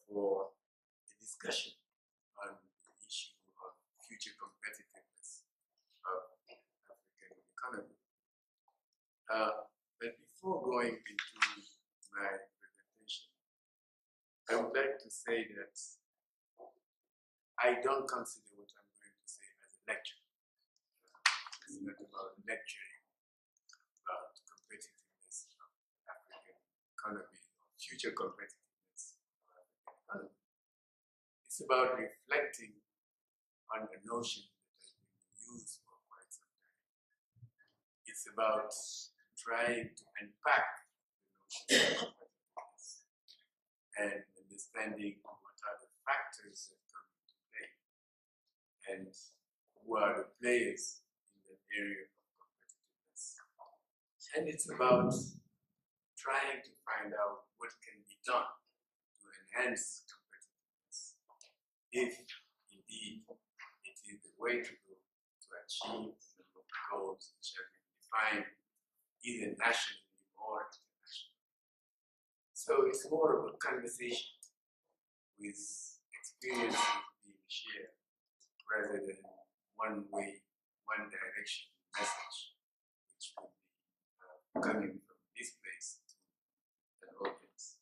for a discussion on the issue of future competitiveness of African economy. But before going into my presentation, I would like to say that I don't consider what I'm going to say as a lecture. It's not about lecturing about competitiveness of African economy or future competitiveness of African economy. It's about reflecting on a notion that has been used for quite some time. It's about trying to unpack the notion of competitiveness and understanding what are the factors that come into play and who are the players in the area of competitiveness. And it's about trying to find out what can be done to enhance competitiveness, if indeed it is the way to go to achieve the goals which have been defined either nationally or internationally. So it's more of a conversation with experiences being shared rather than one way, one direction message, which would be coming from this place to an audience.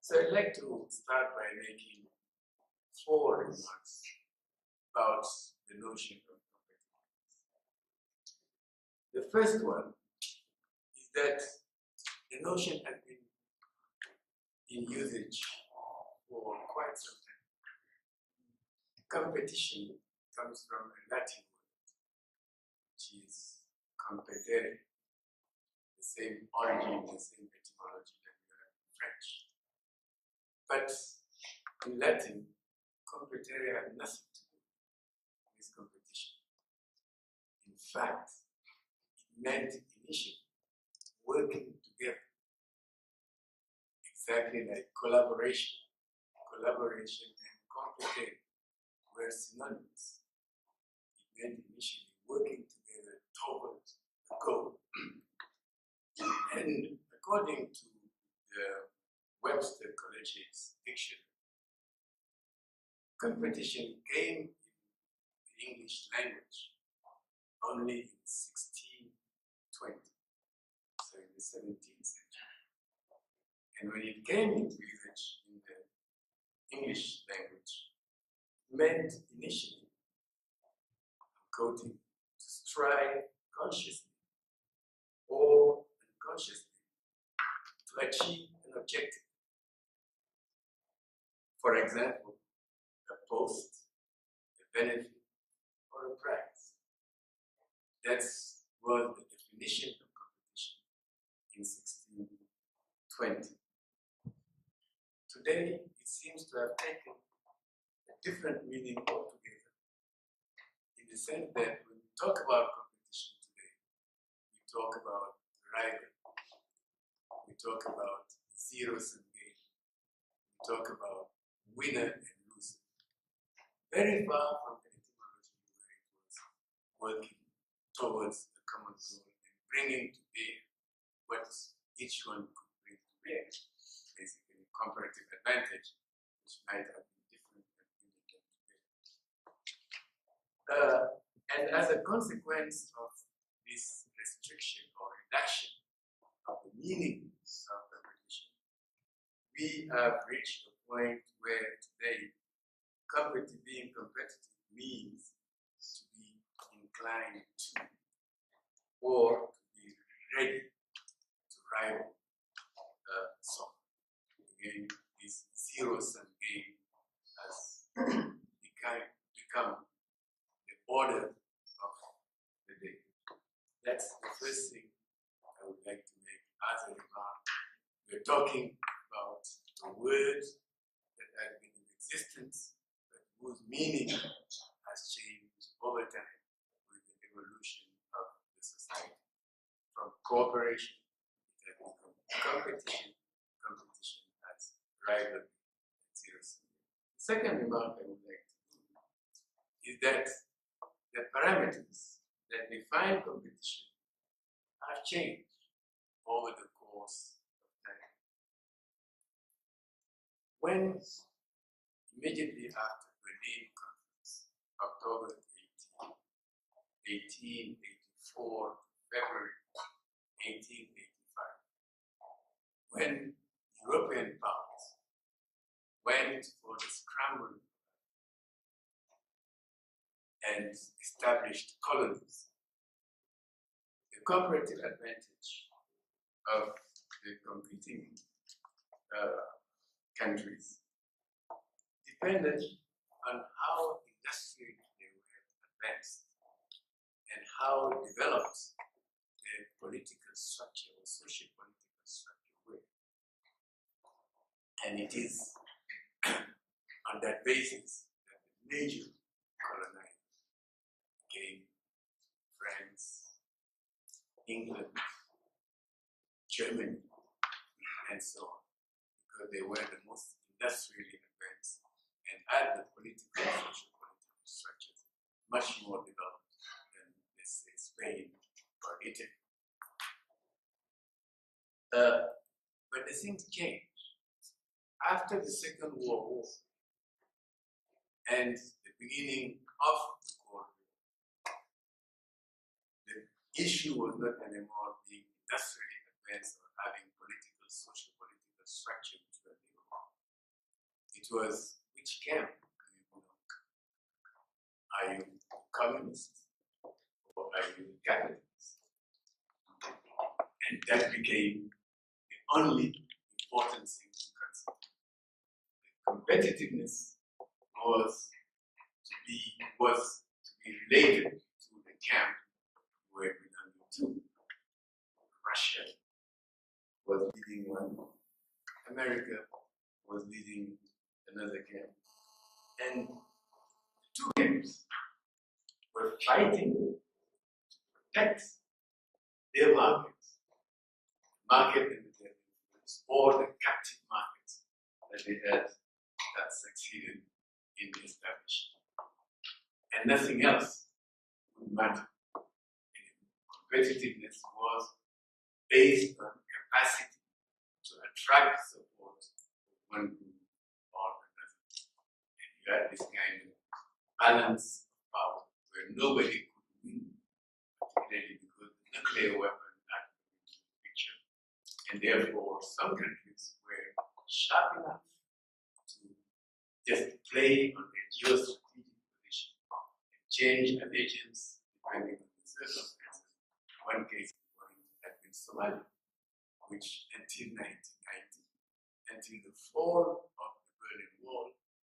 So I'd like to start by making 4 remarks about the notion of competitiveness. The first one is that the notion has been in usage for quite some time. Competition comes from a Latin word, which is competere, the same origin, the same etymology that we have in French. But in Latin, competere had nothing to do with competition. In fact, it meant initially working together, exactly like collaboration. Collaboration and competere were synonymous. It meant initially working together towards the goal. And according to the Webster College's dictionary, competition came in the English language only in 1620, so in the 17th century. And when it came into usage in the English language, it meant initially, I'm quoting, to strive consciously or unconsciously to achieve an objective. For example, a post, a benefit, or a prize. That was the definition of competition in 1620. Today, it seems to have taken a different meaning altogether, in the sense that when we talk about competition today, we talk about rivalry, we talk about zero-sum game, we talk about winner and loser. Very far from the etymology where it was working towards the common goal and bringing to bear what each one could bring to bear, basically comparative advantage, which might have been different than unique and today. And as a consequence of this restriction or reduction of the meaning of competition, we have reached a point where today being competitive means to be inclined to or to be ready to rival someone. Again, this zero-sum game has become the order of the day. That's the first thing I would like to make as a remark. We're talking about a word that has been in existence, but whose meaning has changed over time with the evolution of the society. From cooperation, it has become competition, competition as rivalry and zero-sum. The second remark I would like to do is that the parameters that define competition have changed over the course of time. When immediately after Berlin Conference, October 1884, February 1885, when European powers went for the scramble and established colonies, the comparative advantage of the competing countries depended on how industrially they were advanced and how developed their political structure or social political structure were. And it is on that basis that the major colonizers became France, England, Germany, and so on, because they were the most industrially advanced and had the political and social political structures much more developed than, let's say, Spain or Italy. But the things changed. After the Second World War and the beginning of the Cold War, the issue was not anymore being industrially advanced or having political, social political structure which were developed. It was, which camp do you belong? Are you communist or are you capitalist? And that became the only important thing to consider. Competitiveness was to be related to the camp where we belonged to. Russia was leading one, America was leading another camp, and the two camps were fighting to protect their markets, market in the territories, or the captive markets that they had succeeded in establishing. And nothing else would matter. Competitiveness was based on capacity to attract support of one group or another. And you had this kind of balance of power where nobody could win, particularly because the nuclear weapon had to come into the picture. And therefore, some countries were sharp enough to just play on their geostrategic position and change allegiance depending on the circumstances. One case in point had been Somalia, which until 1990, until the fall of the Berlin Wall,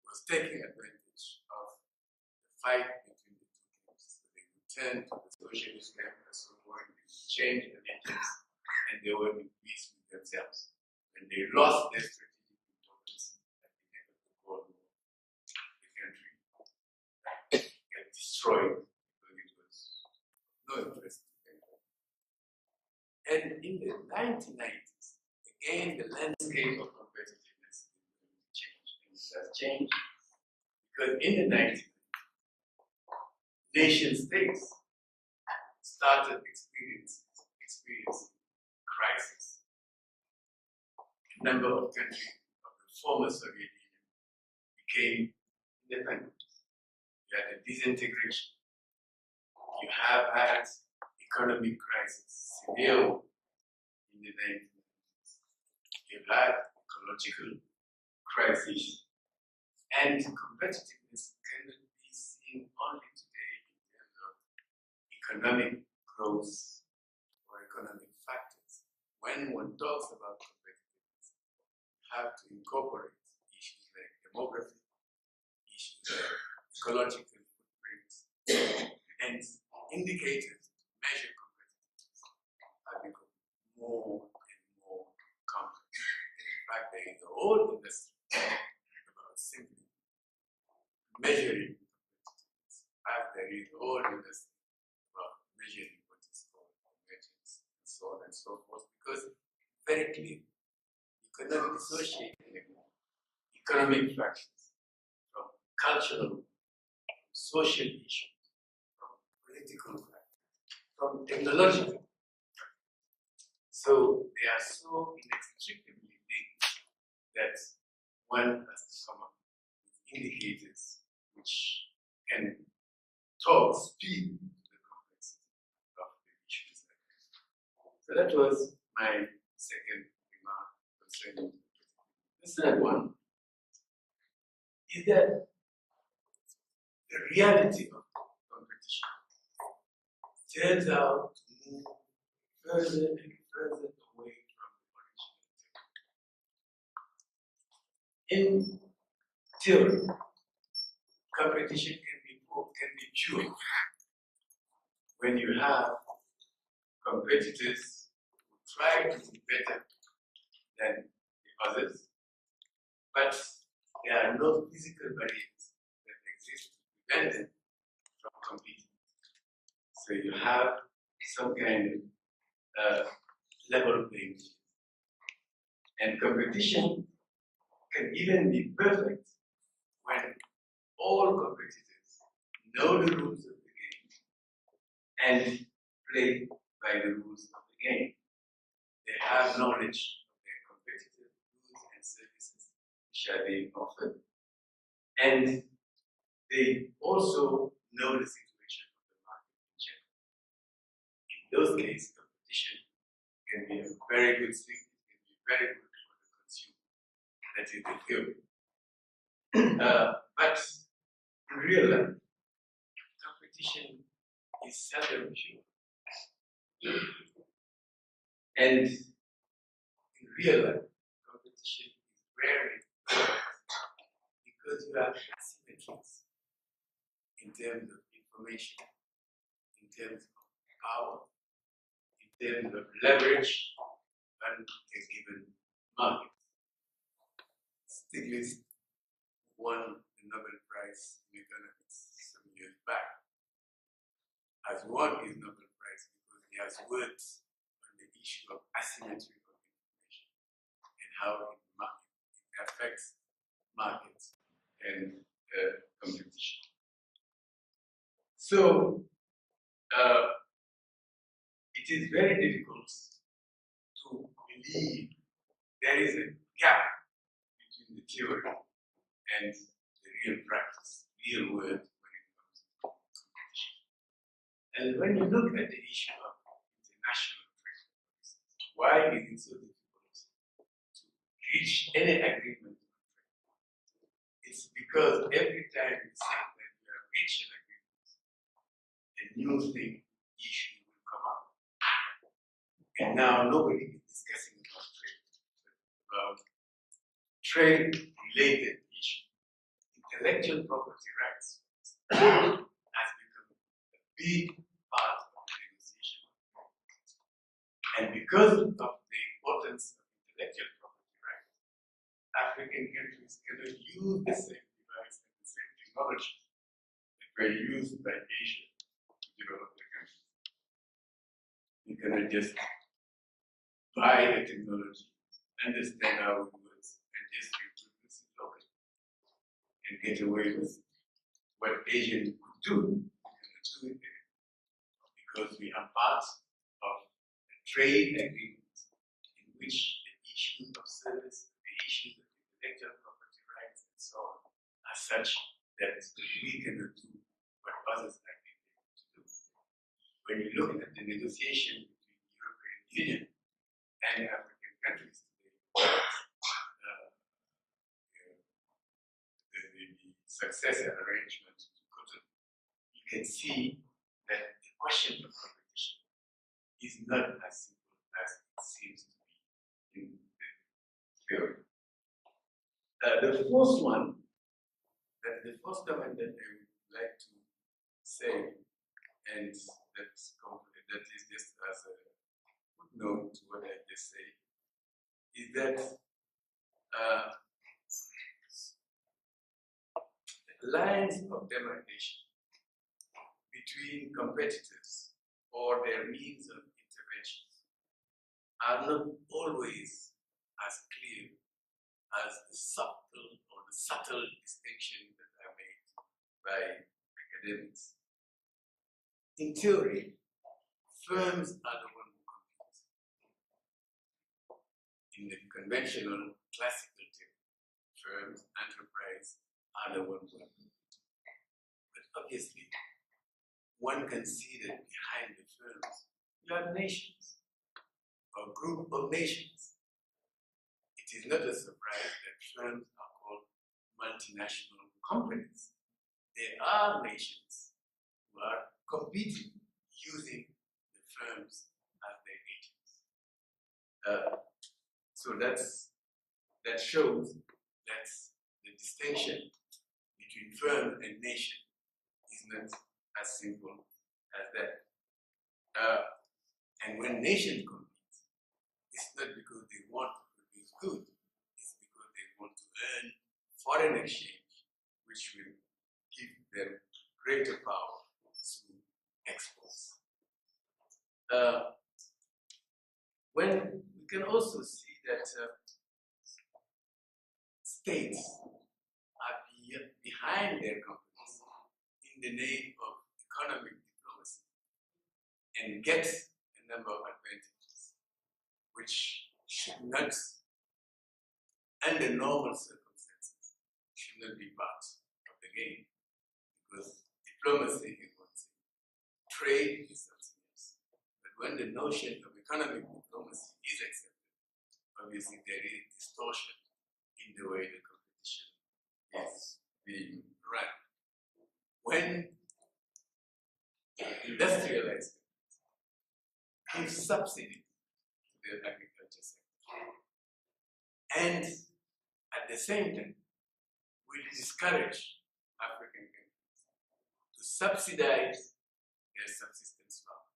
was taking advantage of the fight between the two camps. So they would turn to the socialist camp as so forth, they would change allegiance, and they were in peace with themselves. When they lost their strategic importance at the end of the Cold War, the country got destroyed because it was no interest to them. And in the 1990s, again, the landscape of competitiveness changed. And it has changed because in the 1990s, nation states started experiencing crisis. A number of countries of the former Soviet Union became independent. You had a disintegration. You have had economic crisis, severe in the 1990s. You had ecological crisis, and competitiveness cannot be seen only today in terms of economic growth or economic factors. When one talks about competitiveness, you have to incorporate issues like demography, issues like ecological footprints, and indicators to measure competitiveness have become more and more complex. In fact, there is a whole industry about simply measuring competitiveness, as there is a whole industry about measuring what is called convergence, and so on and so forth, because very clearly you cannot dissociate anymore economic factors from cultural, social issues, from political factors, from technological factors. So they are so inextricably linked that one has to come up with indicators which can speed the complexity of the issues. So that was my second remark concerning the third one is that the reality of competition turns out to move further and further away from the original theory. In theory, competition can be pure when you have competitors who try to be better than the others, but there are no physical barriers that exist to prevent them from competing. So you have some kind of level playing field. And competition can even be perfect when all competitors know the rules of the game and play by the rules of the game. They have knowledge of their competitive goods and services which are being offered, and they also know the situation of the market in general. In those cases, competition can be a very good thing, it can be very good for the consumer. That is the theory. But in real life, competition is seldom pure. And in real life, competition is rarely pure because you have asymmetries in terms of information, in terms of power, in terms of leverage on a given market. Stiglitz won the Nobel Prize in Economics some years back, has won his Nobel Prize because he has worked on the issue of asymmetry of information and how it affects markets and competition. So it is very difficult to believe there is a gap between the theory and the real practice, real world when it comes to competition. And when you look at the issue of international trade, why is it so difficult to reach any agreement on trade? It's because every time you say that you have reached an agreement, a new issue will come up. And now nobody is discussing about trade-related issues. Intellectual property rights has become a big part of the negotiation. And because of the importance of intellectual property rights, African countries cannot use the same device and the same technology that were used by Asia to develop the country. You cannot just buy the technology, understand how it works, and just reproduce it locally and get away with what Asians could do. We cannot do it there because we are part of a trade agreement in which the issues of service, the issues of intellectual property rights, and so on are such that we cannot do what others have been able to do. When you look at the negotiation between the European Union and African countries today, the successor arrangement to Cotonou, you can see that the question of competition is not as simple as it seems to be in the theory. The fourth one, the first comment that I would like to say, and that is just as a footnote to what I just said, is that lines of demarcation between competitors or their means of intervention are not always as clear as the subtle distinctions that are made by academics. In theory, firms are the ones who compete. In the conventional classical theory, firms, enterprise, are the ones who are good. But obviously, one can see that behind the firms, you have nations, or group of nations. It is not a surprise that firms are called multinational companies. There are nations who are competing using the firms as their agents. So that shows that the distinction between firm and nation is not as simple as that. And when nations compete, it's not because they want to produce goods, it's because they want to earn foreign exchange, which will give them greater power through exports. When we can also see that states are behind their companies in the name of economic diplomacy and get a number of advantages, which should not, under normal circumstances, should not be part of the game, because diplomacy is one thing, trade is something else. But when the notion of economic diplomacy is accepted, obviously there is distortion in the way the competition is being run. When industrialized give subsidies to the agriculture sector, and at the same time will discourage African countries to subsidize their subsistence farm,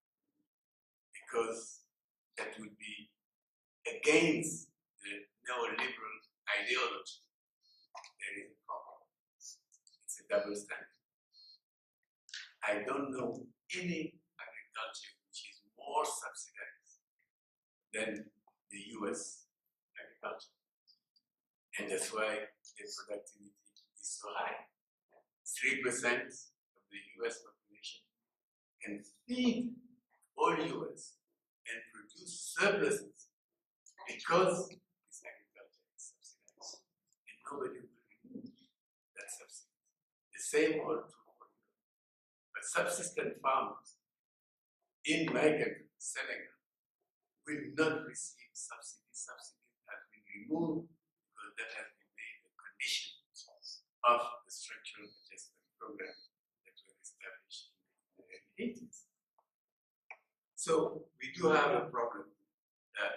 because that would be against the neoliberal ideology. There is a problem. It's a double standard. I don't know any agriculture which is more subsidized than the US agriculture. And that's why the productivity is so high. 3% of the US population can feed all US and produce surpluses because this agriculture is subsidized. And nobody will remove that subsidy. The same holds true for Europe. But subsistence farmers in my country, Senegal, will not receive subsidies. Subsidies have been removed because that has been made a condition of the structural adjustment program that was established in the early 80s. So we do have a problem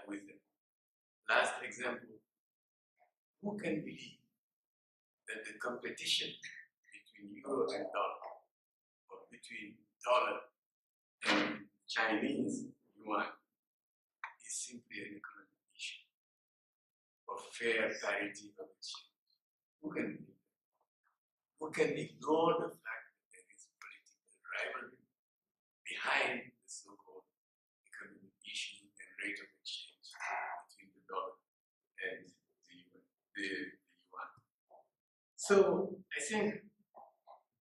with it. Last example, who can believe that the competition between euro and dollar, or between dollar and Chinese yuan, is simply an economic issue of fair parity of exchange? Who can believe that? Who can ignore the fact that there is political rivalry behind the so-called economic issue and rate of exchange between the dollar and the yuan? So I think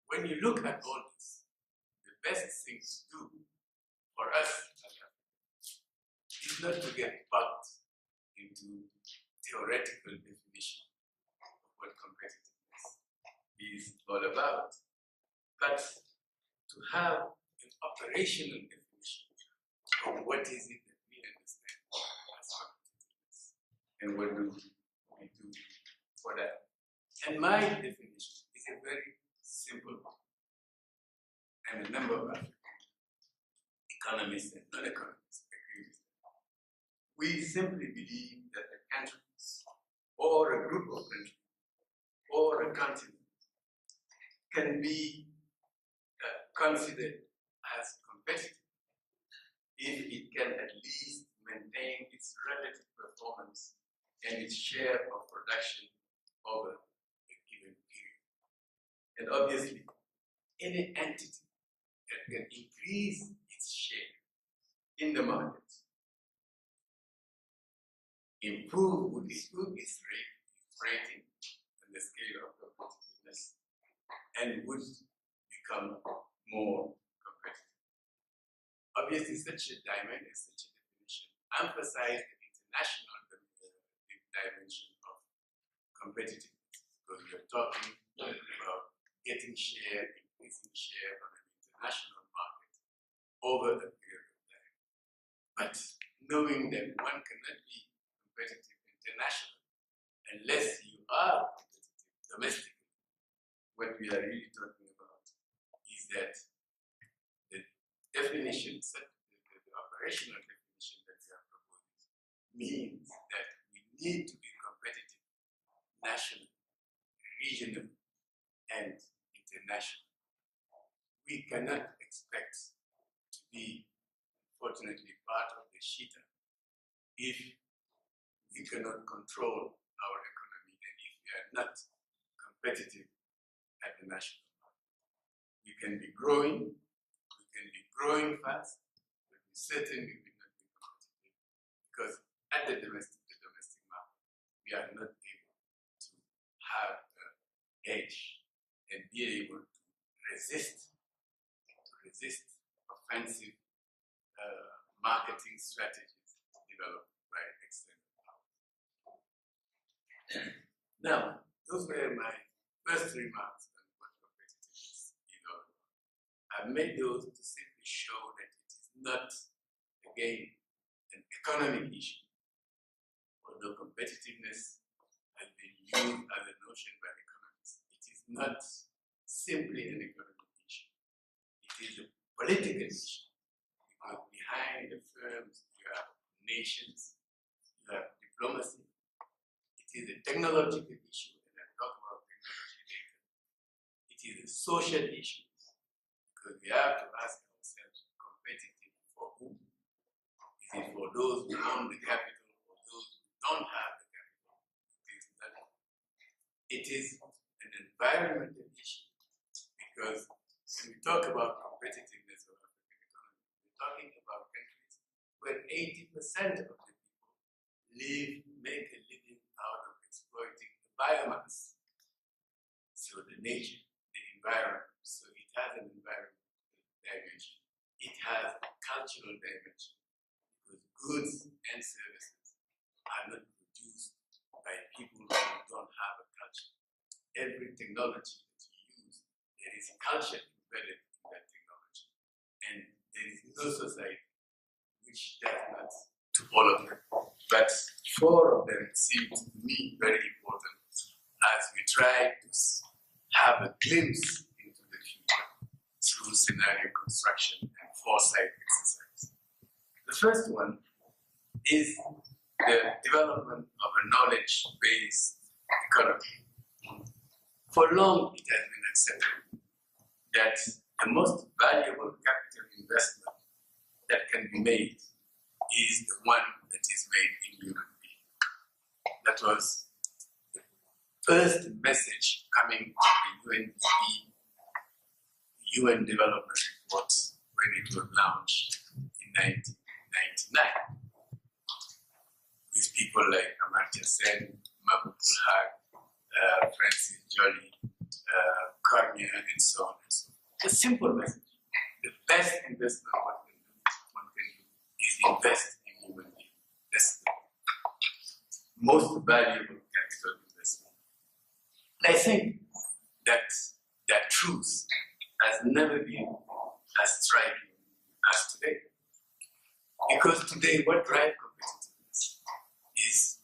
when you look at all this, the best thing to do for us is not to get bugged into theoretical definition of what competitiveness is all about, but to have an operational definition of what is it that we understand as competitiveness and what do we do for that. And my definition is a very simple one, and a number of African economists and non-economists agree with that. We simply believe that a country or a group of countries or a continent can be considered as competitive if it can at least maintain its relative performance and its share of production over a given period. And obviously, any entity that can increase its share in the market, improve its rating and the scale of competitiveness, and would become more competitive. Obviously, such a definition emphasizes the international dimension of competitiveness, because we are talking increasing share on an international market over a period of time. But knowing that one cannot be competitive internationally unless you are competitive domestically, what we are really talking about is that the definition, the operational definition that we are proposing means that we need to be competitive nationally, regionally, and internationally. We cannot expect to be, unfortunately, part of the Shita if we cannot control our economy and if we are not competitive at the national market. We can be growing fast, but we certainly will not be competitive because at the domestic market, we are not able to have an edge and be able to resist offensive marketing strategies developed by external powers. Now, those were my first remarks on what competitiveness is all about. I've made those to simply show that it is not, again, an economic issue, although competitiveness has been used as a notion by economists. It is not simply an economic issue. It is a political issue. Because behind the firms, you have nations, you have diplomacy. It is a technological issue, and I'll talk about technology later. It is a social issue, because we have to ask ourselves, competitive for whom? Is it for those who own the capital or those who don't have the capital? It is an environmental issue, because when we talk about competitiveness of African economy, we're talking about countries where 80% of the people make a living out of exploiting the biomass. So the nature, the environment, so it has an environmental dimension. It has a cultural dimension, because goods and services are not produced by people who don't have a culture. Every technology that you use, there is culture embedded in that technology. And there is no society which does not, to all of them. But four of them seem to me very important as we try to have a glimpse into the future through scenario construction and foresight exercise. The first one is the development of a knowledge-based economy. For long, it has been accepted that the most valuable capital investment that can be made is the one that is made in human being. That was the first message coming from the UNDP, UN Development Report, when it was launched in 1999. With people like Amartya Sen, Mahbub Haq, Francis Joly, Cormier, and so on and so on. A simple message. The best investment one can do is invest in human beings. That's the most valuable capital investment. And I think that truth has never been as striking as today. Because today, what drives competitiveness is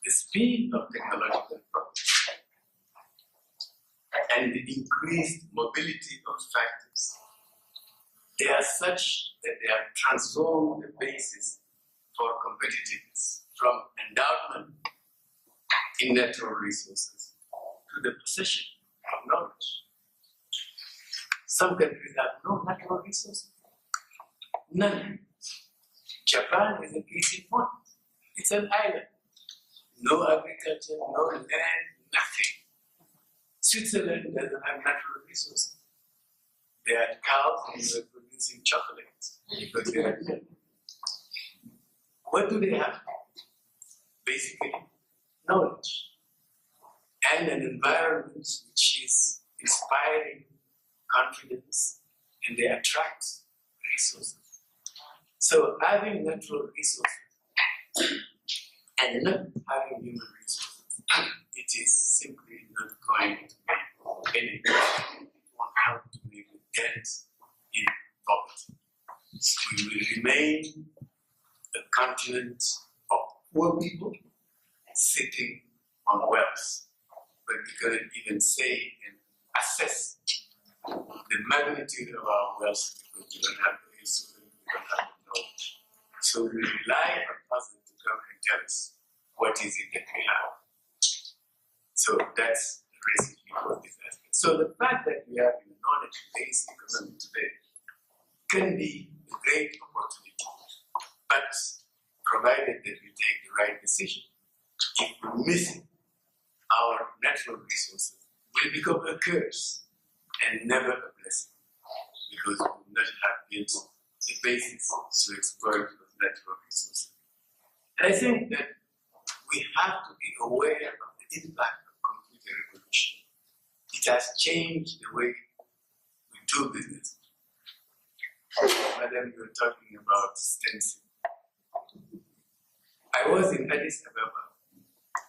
the speed of technological progress and the increased mobility of factors. They are such that they have transformed the basis for competitiveness from endowment in natural resources to the possession of knowledge. Some countries have no natural resources, none. Japan is a case in point. It's an island. No agriculture, no land, nothing. Switzerland doesn't have natural resources. They had cows and they were producing chocolates because they had milk. What do they have? Basically, knowledge and an environment which is inspiring confidence, and they attract resources. So having natural resources and not having human resources, it is simply not going to make any difference. remain a continent of poor people sitting on wealth. But we cannot even say and assess the magnitude of our wealth because we don't have the instrument, we don't have the knowledge. So we rely on others to come and tell us what is it that we have. So that's the recipe for this aspect. So the fact that we have a knowledge-based economy today can be a great opportunity, but provided that we take the right decision. If we miss our natural resources, will become a curse and never a blessing, because we will not have built the basis to exploit those natural resources. And I think that we have to be aware of the impact of computer revolution. It has changed the way we do business. Madam, you were talking about stencil. I was in Addis Ababa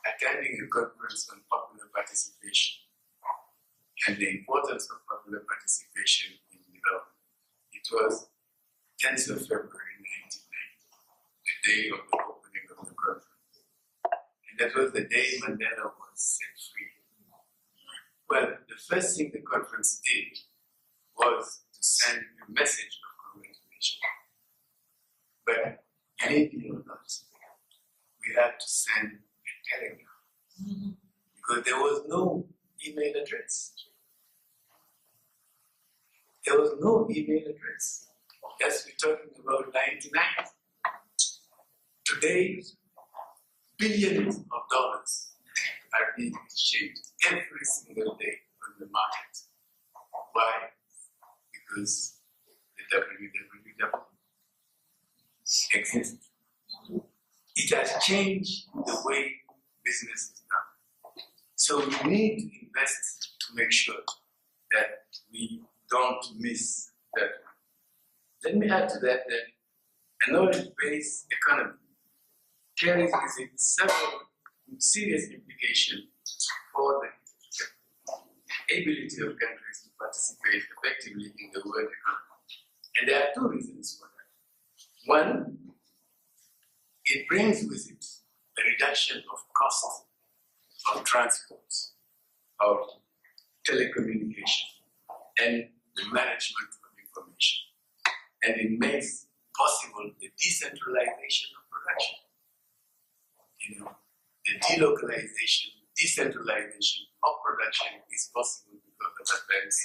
attending a conference on popular participation and the importance of popular participation in development. It was 10th of February 1990, the day of the opening of the conference. And that was the day Mandela was set free. Well, the first thing the conference did was to send a message of congratulation. But believe me or not, we had to send a telegram because there was no email address. There was no email address. Yes, we're talking about 99. Today, billions of dollars are being exchanged every single day on the market. Why? Because the www exists. It has changed the way business is done. So we need to invest to make sure that we don't miss that. Let me add to that a knowledge-based economy carries with it several serious implications for the ability of countries to participate effectively in the world economy. And there are two reasons for that. One, it brings with it a reduction of costs of transport, of telecommunication, and the management of information. And it makes possible the decentralization of production. The delocalization, decentralization of production is possible because of advance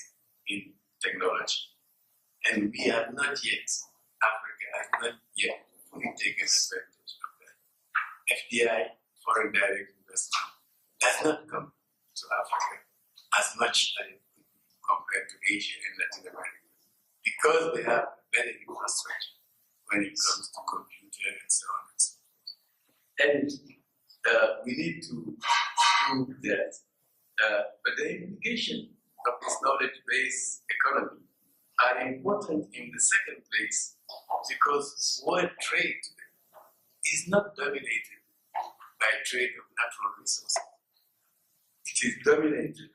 in technology. And we have not yet, Africa has not yet fully taken advantage of that. FDI, foreign direct investment, does not come to Africa as much as it could compared to Asia and Latin America, because they have better infrastructure when it comes to computer and so on and so forth. And we need to do that. But the implications of this knowledge-based economy are important in the second place because world trade today is not dominated by trade of natural resources. It is dominated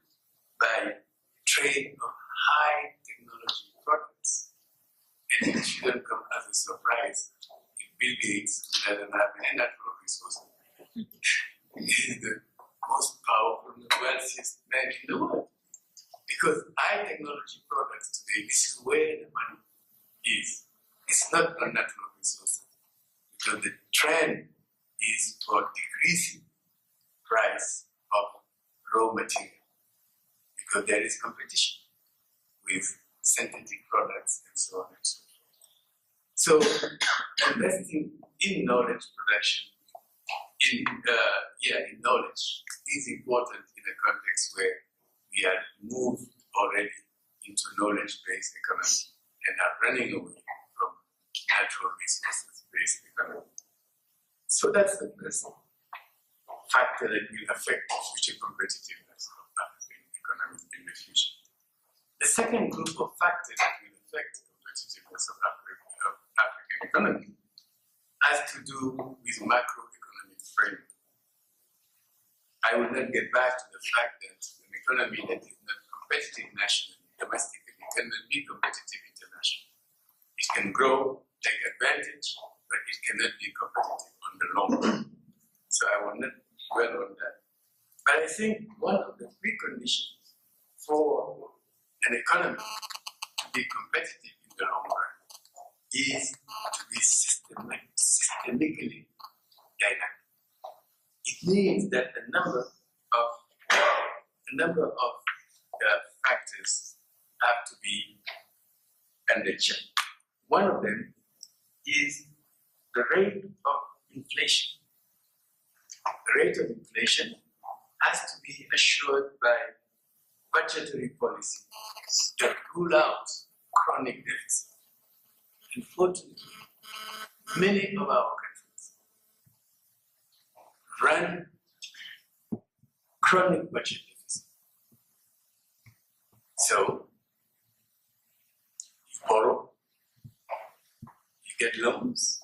by trade of high technology products. And it shouldn't come as a surprise if Bill Gates doesn't have any natural resources. He is the most powerful and wealthiest man in the world. Because high technology products today, this is where the money is. It's not on natural resources. Because the trend is for decreasing price of raw material. Because there is competition with synthetic products and so on and so forth. So investing in knowledge production, in knowledge, is important in a context where we have moved already into knowledge-based economy and are running away from natural resources-based economy. So that's the first factor that will affect the future competitiveness of African economies in the future. The second group of factors that will affect the competitiveness of African economy has to do with macroeconomic framework. I will not get back to the fact that an economy that is not competitive nationally, domestically, cannot be competitive internationally. It can grow take advantage, but it cannot be competitive on the long run. So I will not dwell on that. But I think one of the preconditions for an economy to be competitive in the long run is to be systemically dynamic. It means that a number of factors have to be under check. One of them is the rate of inflation. The rate of inflation has to be assured by budgetary policy that rule out chronic deficit. Unfortunately, many of our countries run chronic budget deficit. So, you borrow, you get loans,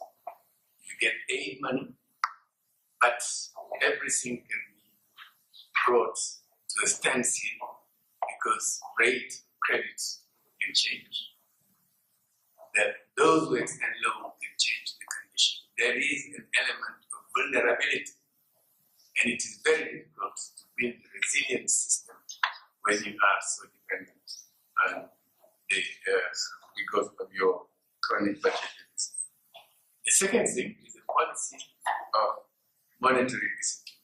you get aid money, but everything can be brought to a standstill because rate credits can change. That those who extend loan can change the condition. There is an element of vulnerability, and it is very difficult to build a resilient system when you are so dependent on the because of your chronic budget deficit. The second thing is the policy of monetary discipline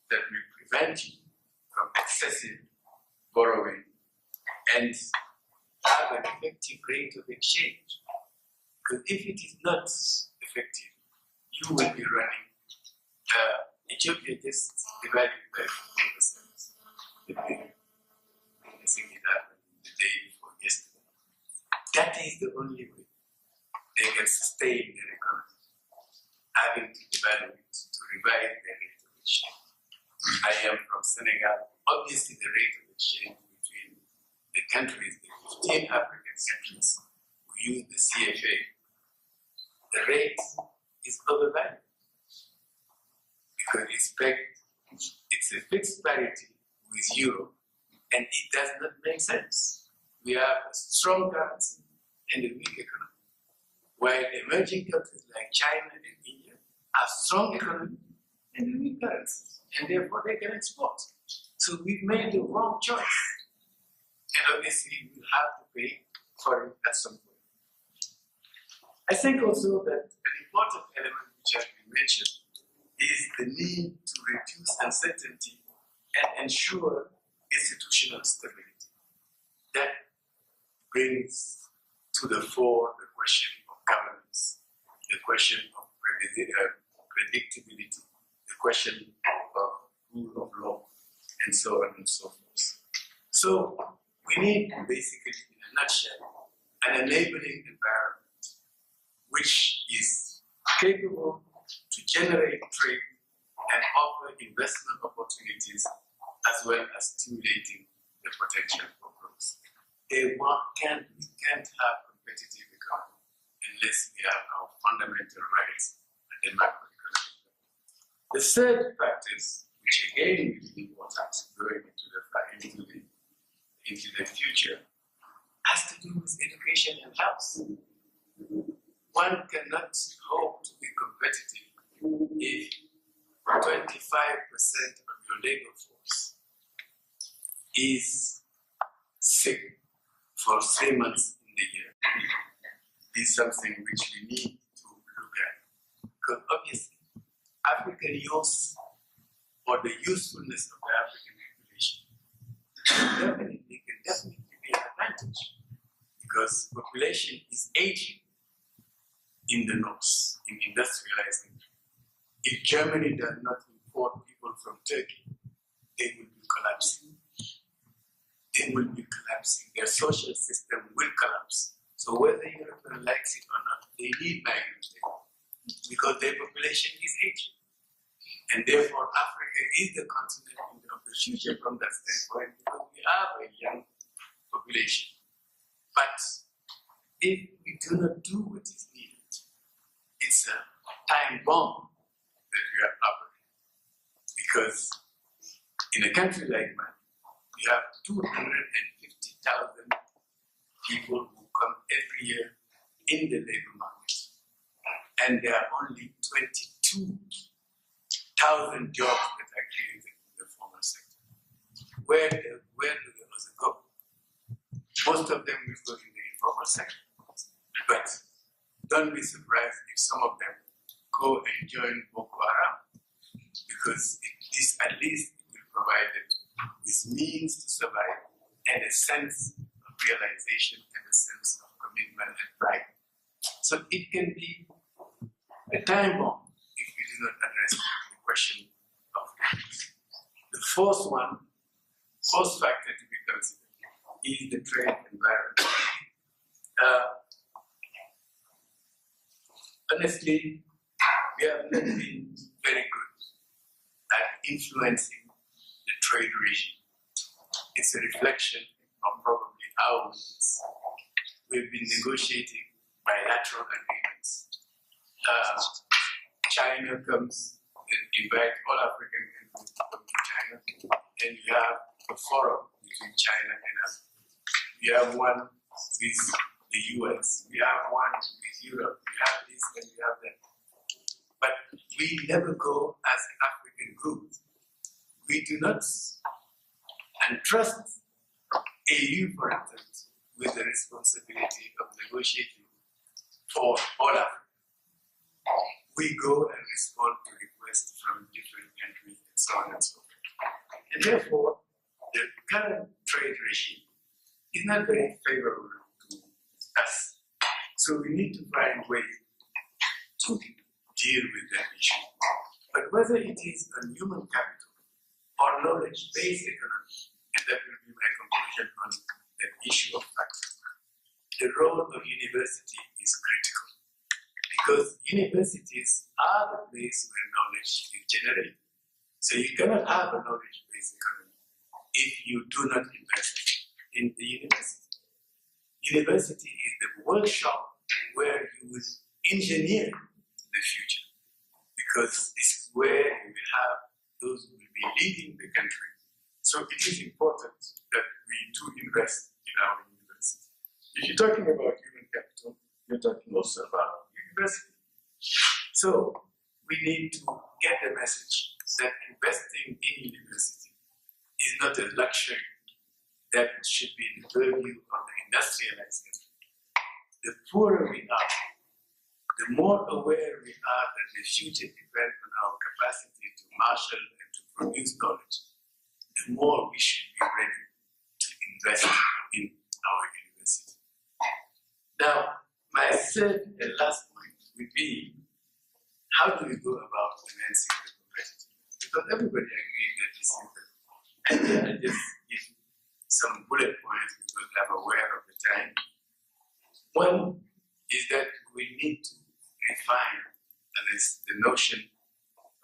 that will prevent you from excessive borrowing and have an effective rate of exchange. Because if it is not effective, you will be running. Ethiopia just devalued by 50%. I think it happened the day before yesterday. That is the only way they can sustain their economy, having to devalue it to revise their rate of exchange. I am from Senegal. Obviously, the rate of exchange between the countries, the 15 African countries who use the CFA, the rate is overvalued because it's a fixed parity with euro, and it does not make sense. We have a strong currency and a weak economy, while emerging countries like China and India have strong economy and a weak currency, and therefore they can export. So we've made the wrong choice. And obviously, we'll have to pay for it at some point. I think also that an important element which has been mentioned is the need to reduce uncertainty and ensure institutional stability. That brings to the fore the question of governance, the question of predictability, the question of rule of law, and so on and so forth. So we need basically, in a nutshell, an enabling environment which is capable to generate trade and offer investment opportunities as well as stimulating the potential for growth. We can't have competitive economy unless we have our fundamental rights at the macroeconomic level. The third factors, which again is important going into the future, has to do with education and health. One cannot hope to be competitive if 25% of your labor force is sick for 3 months in the year. This is something which we need to look at. Because obviously, African youth, or the usefulness of the African population, can definitely be an advantage. Because population is aging in the north, in industrialized countries. If Germany does not import people from Turkey, they will be collapsing. They will be collapsing. Their social system will collapse. So whether Europe likes it or not, they need migrant labor because their population is aging. And therefore, Africa is the continent of the future from that standpoint because we have a young population. But if we do not do what is needed, it's a time bomb that we are operating. Because in a country like mine, we have 250,000 people who come every year in the labor market. And there are only 22,000 jobs that are created in the formal sector. Where do the others go? Most of them will go in the informal sector. But don't be surprised if some of them go and join Boko Haram, because at least it will provide them with means to survive and a sense of realization and a sense of commitment and pride. So it can be a time bomb if we do not address the question of peace. The fourth factor to be considered is the trade environment. Honestly, we have not been very good at influencing the trade regime. It's a reflection of probably our needs. We've been negotiating bilateral agreements. China comes and invites all African countries to come to China, and we have a forum between China and us. We have one with the US, we have one with Europe, we have this and we have that. But we never go as an African group. We do not entrust AU, for instance, with the responsibility of negotiating for all Africa. We go and respond to requests from different countries and so on and so forth. And therefore, the current trade regime is not very favorable to us. So we need to find ways to deal with that issue. But whether it is on human capital or knowledge-based economy, and that will be my conclusion on the issue of factors, the role of university is critical. Because universities are the place where knowledge is generated. So you cannot have a knowledge-based economy if you do not invest in the university. University is the workshop where you will engineer the future, because this is where you will have those who will be leading the country. So it is important that we do invest in our university. If you're talking about human capital, you're talking also about university. So we need to get the message that investing in university is not a luxury that should be the purview of the industrialized country. The poorer we are, the more aware we are that the future depends on our capacity to marshal and to produce knowledge, the more we should be ready to invest in our university. Now, my third and last point would be, how do we go about enhancing the competitiveness? Because everybody agrees that this is the, and then I just give some bullet points because I'm aware of the time. One is that we need to refine the notion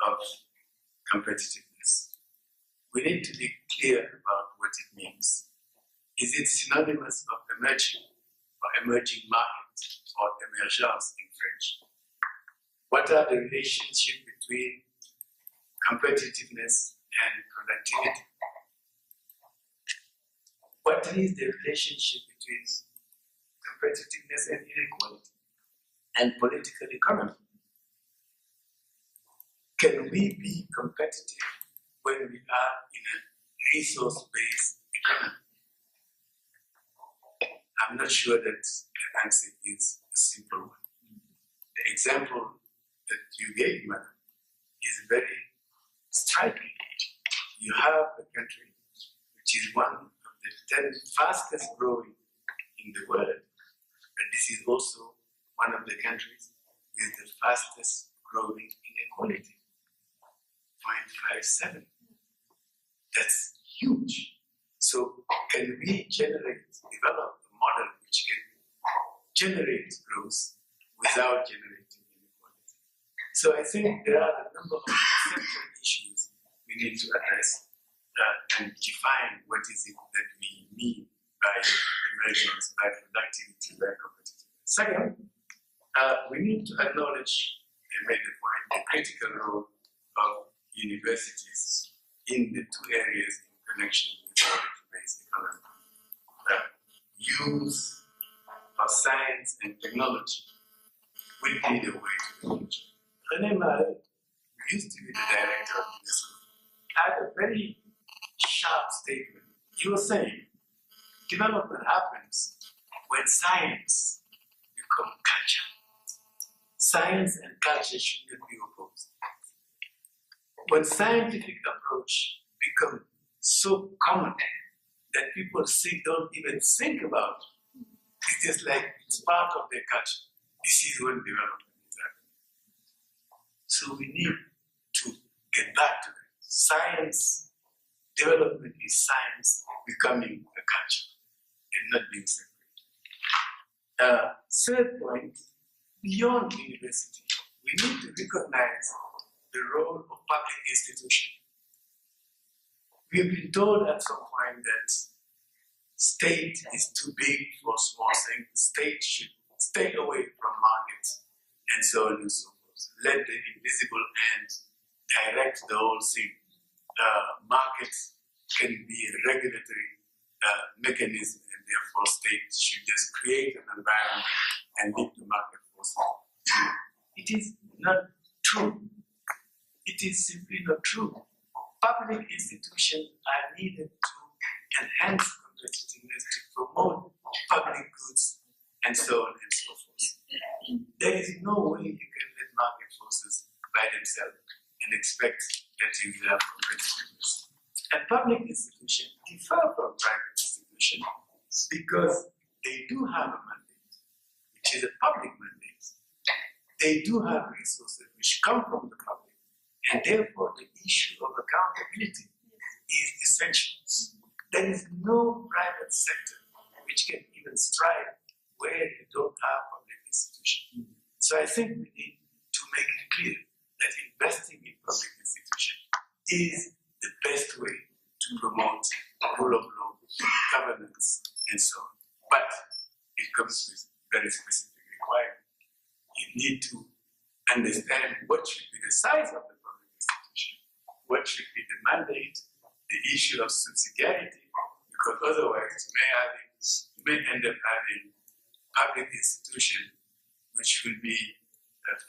of competitiveness. We need to be clear about what it means. Is it synonymous of emerging or emerging market or emergence in French? What are the relationship between competitiveness and productivity? What is the relationship between competitiveness and inequality and political economy? Can we be competitive when we are in a resource-based economy? I'm not sure that the answer is a simple one. The example that you gave, madam, is very striking. You have a country which is one of the 10 fastest growing in the world, but this is also one of the countries with the fastest growing inequality, 0.57. That's huge. So can we develop a model which can generate growth without generating inequality? So I think there are a number of central issues we need to address and define what is it that we mean by emergence, by productivity, by competitiveness. Second, we need to acknowledge and make the point the critical role of universities in the two areas in connection with knowledge-based economy. Use of science and technology will be the way to the future. René Marais, who used to be the director of UNESCO, had a very sharp statement. He was saying, development happens when science becomes culture. Science and culture should not be opposed. When scientific approach becomes so common that people don't even think about it, it's just like it's part of their culture. This is when development is happening. So we need to get back to that. Science, development is science becoming a culture and not being separated. Third point, beyond university, we need to recognize the role of public institutions. We've been told at some point that state is too big for small things. State should stay away from markets and so on and so forth. Let the invisible hand direct the whole thing. Markets can be a regulatory mechanism, and therefore states should just create an environment and leave the market force. It is not true. It is simply not true. Public institutions are needed to enhance competitiveness, to promote public goods, and so on and so forth. There is no way you can let market forces by themselves and expect that you will have competitiveness. And public institutions differ from private institutions because they do have a mandate, which is a public mandate. They do have resources which come from the public, and therefore the issue of accountability is essential. There is no private sector which can even strive where you don't have public institutions. So I think we need to make it clear that investing in public institutions is the best way to promote rule of law, governance, and so on. But it comes with very specific requirements. You need to understand what should be the size of the public institution, what should be the mandate, the issue of subsidiarity, because otherwise you may end up having public institutions which will be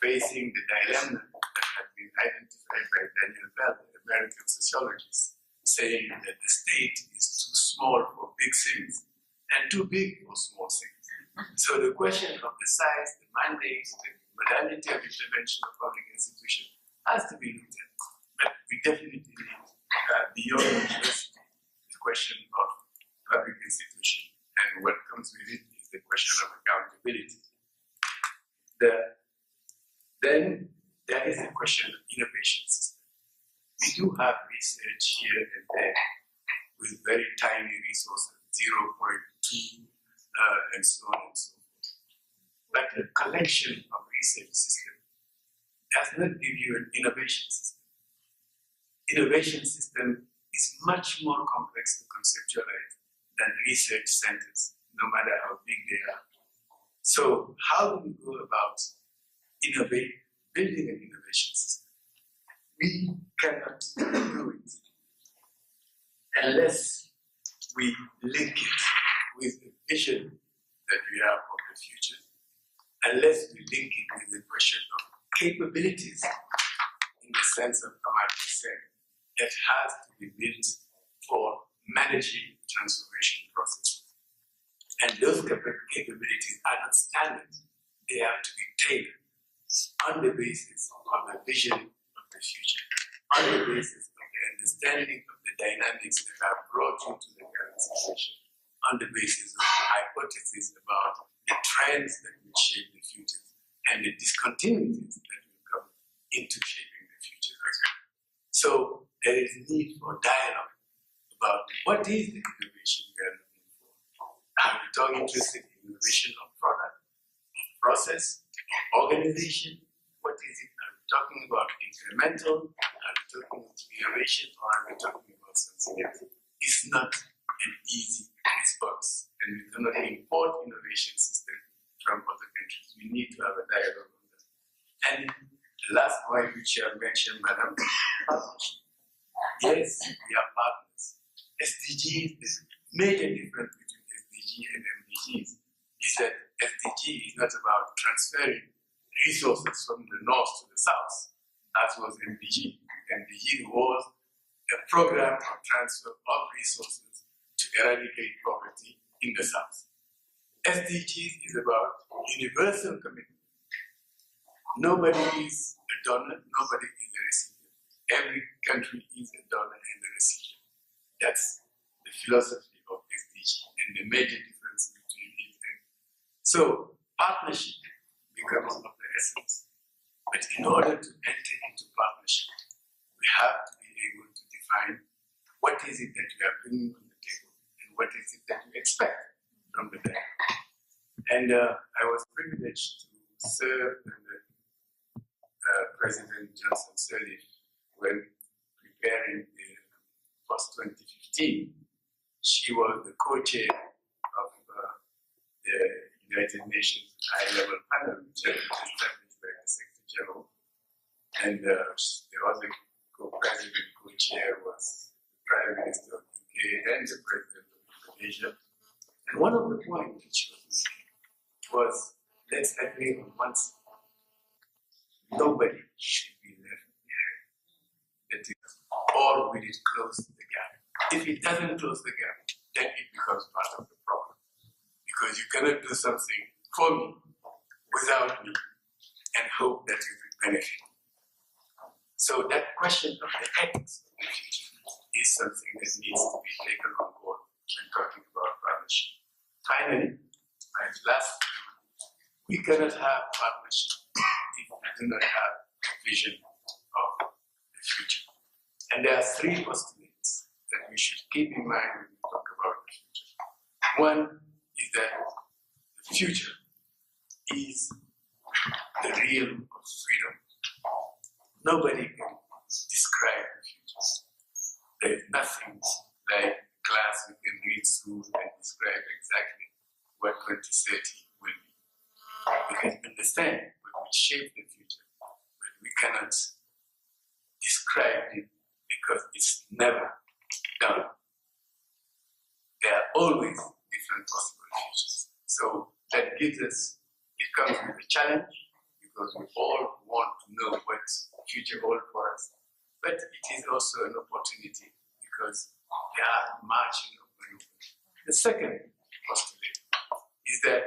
facing the dilemma that has been identified by Daniel Bell, the American sociologist, saying that the state is too small for big things and too big for small things. So the question of the size, the mandate, the modality of intervention of public institutions has to be looked at. But we definitely need, beyond university, the question of public institutions, and what comes with it is the question of accountability. Then there is the question of innovation system. We do have research here and there with very tiny resources, 0.2 and so on and so forth. But a collection of research system does not give you an innovation system. Innovation system is much more complex to conceptualize than research centers, no matter how big they are. So how do we go about building an innovation system? We cannot do it unless we link it with the vision that we have of the future, unless we link it with the question of capabilities in the sense of Amati said, that has to be built for managing transformation processes. And those capabilities are not standard. They have to be tailored on the basis of the vision of the future, on the basis of the understanding of the dynamics that have brought you to the current situation, on the basis of the hypotheses about the trends that will shape the future and the discontinuities that will come into shaping the future as well. So there is need for dialogue about what is the innovation we are looking for. Are we talking interested in innovation of product, of process, of organization? What is it? Are we talking about incremental? Are we talking about innovation, or are we talking about something else? It's not an easy response, and we cannot import innovation system from other countries. We need to have a dialogue on that. And the last point which you have mentioned, Madam, partnership. Yes, we are partners. SDGs, the major difference between SDG and MDGs is that SDG is not about transferring resources from the north to the south, as was MDG. MDG was a program of transfer of resources to eradicate poverty in the south. SDGs is about universal commitment. Nobody is a donor, nobody is a recipient. Every country is a donor and a recipient. That's the philosophy of SDG and the major difference between it and. So, partnership becomes of the essence. But in order to enter into partnership, we have to be able to define what is it that we are bringing on the table and what is it that we expect from the table. And I was privileged to serve under President Johnson Sirleaf when preparing the post-2015. She was the co-chair of the United Nations high-level panel, which was established by the Secretary General. And there was a co-president, co-chair was the Prime Minister of the UK and the President of Indonesia. And one of the points that she was making was, let's agree on one thing. Nobody should be left behind. That is, or will it close the gap? If it doesn't close the gap, then it becomes part of the problem. Because you cannot do something for me without me and hope that you will benefit. So that question of the ethics of the future is something that needs to be taken on board when talking about partnership. Finally, my last, we cannot have partnership if we do not have a vision of the future. And there are three postulates that we should keep in mind when we talk about the future. One is that the future is the realm of freedom. Nobody can describe the future. There is nothing like class we can read through and describe exactly what 2030 will be. We can understand what will shape the future, but we cannot describe it because it's never done. There are always different possible futures. So that gives us, it comes with a challenge because we all want to know what the future holds for us. But it is also an opportunity because there are margin of maneuver. The second postulate is that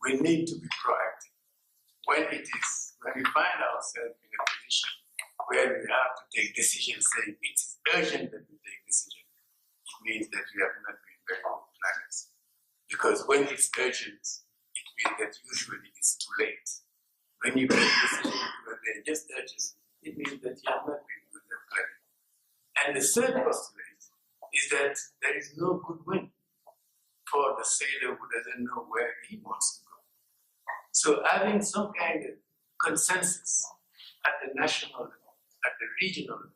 we need to be proactive. When we find ourselves in a position where we have to take decisions saying it is urgent that we take decisions, it means that we have not been very good planners. Because when it's urgent, it means that usually it's too late. When you make decisions when they're just urgent, it means that you have not been good at planning. And the third postulate is that there is no good wind for the sailor who doesn't know where he wants to go. So having some kind of consensus at the national level, at the regional level,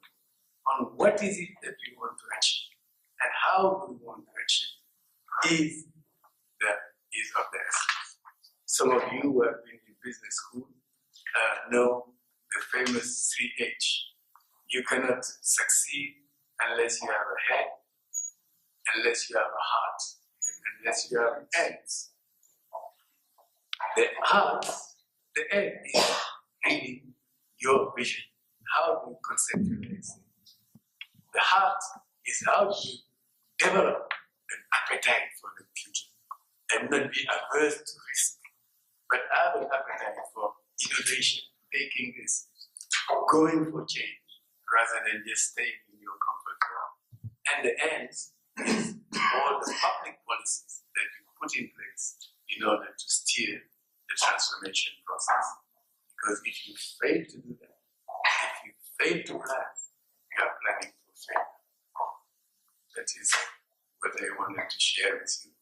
on what is it that we want to achieve and how we want to achieve is of the essence. Some of you who have been in business school know the famous 3H. You cannot succeed unless you have a head, unless you have a heart, unless you have hands. The heart, the head is really your vision. How do you conceptualize it? The heart is how you develop an appetite for the future and not be averse to risk, but have an appetite for innovation, taking risks, going for change rather than just staying in your comfort zone. And the ends is all the public policies that you put in place in order to steer the transformation process. Because if you fail to do that, if you fail to plan, you are planning for failure. That is what I wanted to share with you.